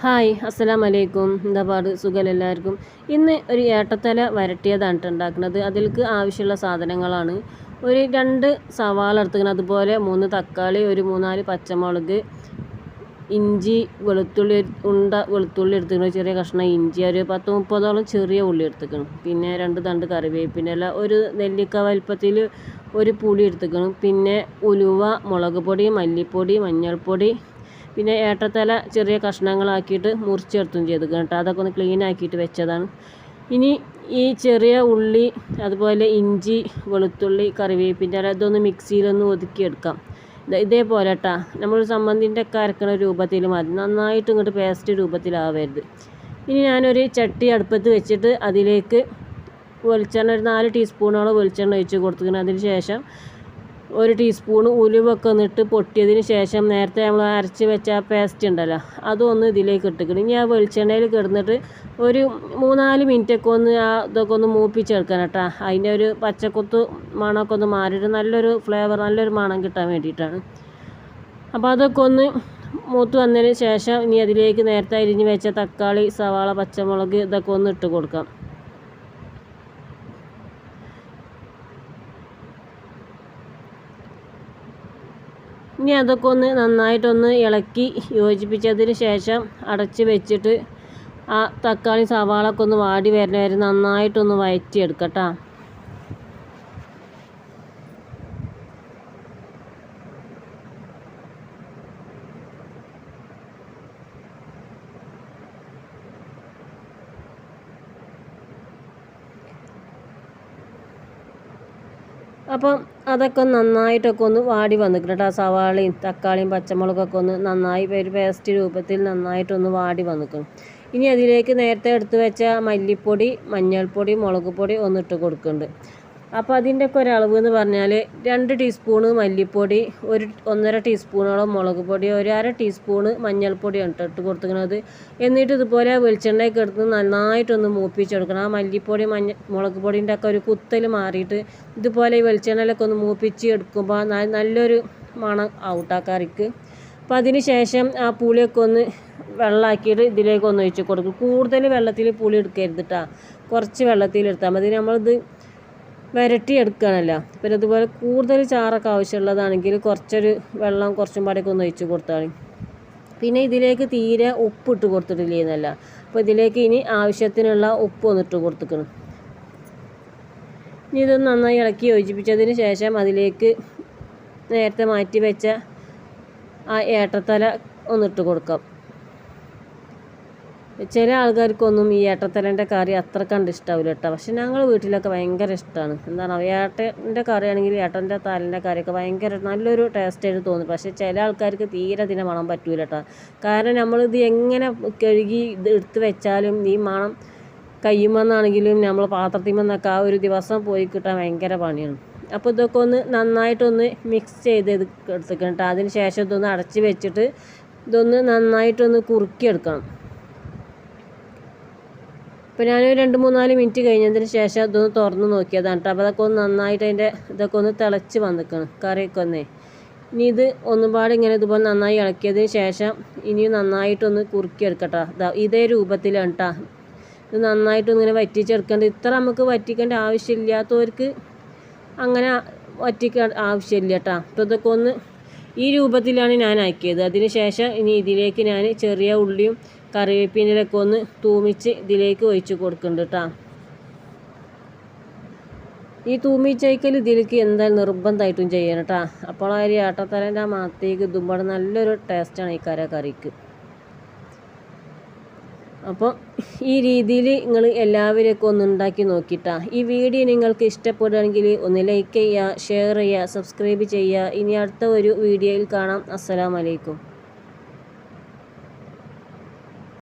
Hi അസ്സലാമലൈക്കും. എന്താ പാട്? സുഖം എല്ലാവർക്കും. ഇന്ന് ഒരു ഏട്ടത്തല വരട്ടിയതാണ് ഉണ്ടാക്കുന്നത്. അതിലേക്ക് ആവശ്യമുള്ള സാധനങ്ങളാണ്: ഒരു 2 സവാള എടുത്തിക്കണം, അതുപോലെ 3 തക്കാളി, ഒരു 3-4 പച്ചമുളക്, ഇഞ്ചി, വെളുത്തുള്ളി, വെളുത്തുള്ളി എടുത്തിക്കണം, ചെറിയ കഷ്ണം ഇഞ്ചി, ഒരു 10-30ഓളം ചെറിയ ഉള്ളി എടുത്തിക്കണം, പിന്നെ 2 തണ്ട് കറിവേപ്പിൻ്റെ, ഒരു നെല്ലിക്ക വലിപ്പത്തിൽ ഒരു പുളി എടുത്തിക്കണം, പിന്നെ ഉലുവ, മുളക് പൊടി, മല്ലിപ്പൊടി, മഞ്ഞൾപ്പൊടി, പിന്നെ ഏട്ടത്തല ചെറിയ കഷ്ണങ്ങളാക്കിയിട്ട് മുറിച്ചെടുത്തും ചെയ്തിരിക്കണം കേട്ടോ. അതൊക്കെ ഒന്ന് ക്ലീൻ ആക്കിയിട്ട് വെച്ചതാണ്. ഇനി ഈ ചെറിയ ഉള്ളി, അതുപോലെ ഇഞ്ചി, വെളുത്തുള്ളി, കറിവേപ്പിൻ്റെ ഇതൊന്ന് മിക്സിയിലൊന്ന് ഒതുക്കിയെടുക്കാം. ഇതേപോലെ കേട്ടോ, നമ്മൾ ചമ്മന്തിൻ്റെ ഒക്കെ അരക്കണ രൂപത്തിൽ മതി, നന്നായിട്ട് ഇങ്ങോട്ട് പേസ്റ്റ് രൂപത്തിലാവരുത്. ഇനി ഞാനൊരു ചട്ടി അടുപ്പത്ത് വെച്ചിട്ട് അതിലേക്ക് വെളിച്ചെണ്ണ, ഒരു 4 ടീസ്പൂണോളം വെളിച്ചെണ്ണ ഒഴിച്ച് കൊടുത്തിരിക്കണം. അതിന് ശേഷം 1 ടീസ്പൂൺ ഉലുവൊക്കെ ഒന്നിട്ട് പൊട്ടിയതിന് ശേഷം നേരത്തെ നമ്മൾ അരച്ച് വെച്ച ആ പേസ്റ്റ് ഉണ്ടല്ലോ, അതൊന്ന് ഇതിലേക്ക് ഇട്ടിക്കണം. ഇനി ആ വെളിച്ചെണ്ണയിൽ കിടന്നിട്ട് ഒരു 3-4 മിനിറ്റൊക്കെ ഒന്ന് ഇതൊക്കെ ഒന്ന് മൂപ്പിച്ചെടുക്കണം കേട്ടോ. അതിൻ്റെ ഒരു പച്ചക്കൊത്ത് മണമൊക്കെ ഒന്ന് മാറിയിട്ട് നല്ലൊരു ഫ്ലേവർ, നല്ലൊരു മണം കിട്ടാൻ വേണ്ടിയിട്ടാണ്. അപ്പോൾ അതൊക്കെ ഒന്ന് മൂത്ത് വന്നതിന് ശേഷം ഇനി അതിലേക്ക് നേരത്തെ അരിഞ്ഞ് വെച്ച തക്കാളി, സവാള, പച്ചമുളക് ഇതൊക്കെ ഒന്ന് ഇട്ട് കൊടുക്കാം. ഇനി അതൊക്കെ ഒന്ന് നന്നായിട്ടൊന്ന് ഇളക്കി യോജിപ്പിച്ചതിന് ശേഷം അടച്ച് വെച്ചിട്ട് ആ തക്കാളി സവാളൊക്കെ ഒന്ന് വാടി വരുന്ന വരെ നന്നായിട്ടൊന്ന് വഴറ്റിയെടുക്കട്ടോ. അപ്പം അതൊക്കെ നന്നായിട്ടൊക്കെ ഒന്ന് വാടി വന്നിട്ടുണ്ട് കേട്ടോ. സവാളയും തക്കാളിയും പച്ചമുളകൊക്കെ ഒന്ന് നന്നായി ഒരു പേസ്റ്റ് രൂപത്തിൽ നന്നായിട്ടൊന്ന് വാടി വന്നിക്കണം. ഇനി അതിലേക്ക് നേരത്തെ എടുത്ത് വെച്ച മല്ലിപ്പൊടി, മഞ്ഞൾപ്പൊടി, മുളക് പൊടി ഒന്നിട്ട് കൊടുക്കുന്നുണ്ട്. അപ്പോൾ അതിൻ്റെയൊക്കെ ഒരളവ് എന്ന് പറഞ്ഞാൽ 2 ടീസ്പൂണ് മല്ലിപ്പൊടി, 1.5 ടീസ്പൂണോളം മുളക് പൊടി, 1/2 ടീസ്പൂണ് മഞ്ഞൾപ്പൊടിയാണ് ഇട്ട് കൊടുക്കുന്നത്. എന്നിട്ട് ഇതുപോലെ വെളിച്ചെണ്ണയൊക്കെ എടുത്ത് നന്നായിട്ടൊന്ന് മൂപ്പിച്ചെടുക്കണം. ആ മല്ലിപ്പൊടി, മുളക് പൊടിൻ്റെ ഒക്കെ ഒരു കുത്തൽ മാറിയിട്ട് ഇതുപോലെ ഈ വെളിച്ചെണ്ണയിലൊക്കെ ഒന്ന് മൂപ്പിച്ച് എടുക്കുമ്പോൾ നല്ലൊരു മണം ഔട്ടാ കറിക്ക്. അപ്പോൾ അതിന് ശേഷം ആ പുളിയൊക്കെ ഒന്ന് വെള്ളമാക്കിയിട്ട് ഇതിലേക്ക് ഒന്ന് ഒഴിച്ച് കൊടുക്കും. കൂടുതൽ വെള്ളത്തിൽ പുളി എടുക്കരുത് കേട്ടോ, കുറച്ച് വെള്ളത്തിൽ എടുത്താൽ മതി. നമ്മളിത് വരട്ടി എടുക്കുകയാണല്ലോ. പിന്നെ അതുപോലെ കൂടുതൽ ചാറൊക്കെ ആവശ്യമുള്ളതാണെങ്കിൽ കുറച്ചൊരു വെള്ളം കുറച്ചും പാടൊക്കെ ഒന്ന് ഒഴിച്ച് കൊടുത്താൽ. പിന്നെ ഇതിലേക്ക് തീരെ ഉപ്പിട്ട് കൊടുത്തിട്ടില്ല എന്നല്ല, അപ്പോൾ ഇതിലേക്ക് ഇനി ആവശ്യത്തിനുള്ള ഉപ്പ് ഒന്നിട്ട് കൊടുത്തിക്കണം. ഇനി ഇതൊന്ന് നന്നായി ഇളക്കി യോജിപ്പിച്ചതിന് ശേഷം അതിലേക്ക് നേരത്തെ മാറ്റി വെച്ച ആ ഏട്ടത്തല ഒന്നിട്ട് കൊടുക്കാം. ചില ആൾക്കാർക്കൊന്നും ഈ ഏട്ടത്തലേൻ്റെ കറി അത്ര കണ്ട് ഇഷ്ടാവില്ല കേട്ടോ, പക്ഷെ ഞങ്ങൾ വീട്ടിലൊക്കെ ഭയങ്കര ഇഷ്ടമാണ്. എന്താണ്, ഏട്ടൻ്റെ കറിയാണെങ്കിൽ ഏട്ടൻ്റെ തലേൻ്റെ കറിയൊക്കെ ഭയങ്കര നല്ലൊരു ടേസ്റ്റായിട്ട് തോന്നും. പക്ഷേ ചില ആൾക്കാർക്ക് തീരെ ഇതിനെ മണം പറ്റൂല കേട്ടോ. കാരണം നമ്മളിത് എങ്ങനെ കഴുകി ഇത് എടുത്ത് വെച്ചാലും ഈ മണം കയ്യുമെന്നാണെങ്കിലും നമ്മൾ പാത്രത്തിൽ നിന്നൊക്കെ ആ ഒരു ദിവസം പോയി കിട്ടാൻ ഭയങ്കര പണിയാണ്. അപ്പോൾ ഇതൊക്കെ ഒന്ന് നന്നായിട്ടൊന്ന് മിക്സ് ചെയ്ത് എടുത്തിക്കണം കേട്ടോ. അതിന് ശേഷം ഇതൊന്ന് അടച്ച് വെച്ചിട്ട് ഇതൊന്ന് നന്നായിട്ടൊന്ന് കുറുക്കിയെടുക്കണം. ഇപ്പോൾ ഞാനൊരു 2-3-4 മിനിറ്റ് കഴിഞ്ഞതിന് ശേഷം ഇതൊന്ന് തുറന്ന് നോക്കിയതാണ് കേട്ടോ. അപ്പോൾ അതൊക്കെ ഒന്ന് നന്നായിട്ട് അതിൻ്റെ ഇതൊക്കെ ഒന്ന് തിളച്ച് വന്നിക്കണം കറിയൊക്കെ ഒന്നേ. ഇനി ഇത് ഒന്നുപാട് ഇങ്ങനെ ഇതുപോലെ നന്നായി ഇളക്കിയതിന് ശേഷം ഇനിയും നന്നായിട്ടൊന്ന് കുറുക്കിയെടുക്കട്ടോ. ഇതേ രൂപത്തിലാണ് കേട്ടോ. ഇത് നന്നായിട്ടൊന്ന് ഇങ്ങനെ വറ്റിച്ചെടുക്കേണ്ടത്. ഇത്ര നമുക്ക് വറ്റിക്കേണ്ട ആവശ്യമില്ലാത്തവർക്ക് അങ്ങനെ വറ്റിക്കാൻ ആവശ്യമില്ല കേട്ടോ. അപ്പോൾ ഇതൊക്കെ ഒന്ന് ഈ രൂപത്തിലാണ് ഞാൻ ആക്കിയത്. അതിന് ശേഷം ഇനി ഇതിലേക്ക് ഞാൻ ചെറിയ ഉള്ളിയും കറിവേപ്പിൻ്റെയൊക്കെ ഒന്ന് തൂമിച്ച് ഇതിലേക്ക് ഒഴിച്ച് കൊടുക്കുന്നുണ്ട് കേട്ടോ. ഈ തൂമിച്ചയക്കൽ ഇതിലേക്ക് എന്തായാലും നിർബന്ധമായിട്ടും ചെയ്യണം കേട്ടോ. അപ്പോൾ ആ ഒരു ഏട്ടത്തലേൻ്റെ ആ മാത്തേക്ക് ഇതുമ്പോൾ നല്ലൊരു ടേസ്റ്റാണ് ഈ കറിക്ക്. അപ്പോൾ ഈ രീതിയിൽ നിങ്ങൾ എല്ലാവരെയൊക്കെ ഒന്ന് ഉണ്ടാക്കി നോക്കിയിട്ടാ. ഈ വീഡിയോ നിങ്ങൾക്ക് ഇഷ്ടപ്പെടുകയാണെങ്കിൽ ഒന്ന് ലൈക്ക് ചെയ്യുക, ഷെയർ ചെയ്യുക, സബ്സ്ക്രൈബ് ചെയ്യുക. ഇനി അടുത്ത ഒരു വീഡിയോയിൽ കാണാം. അസ്സലാമു അലൈക്കും.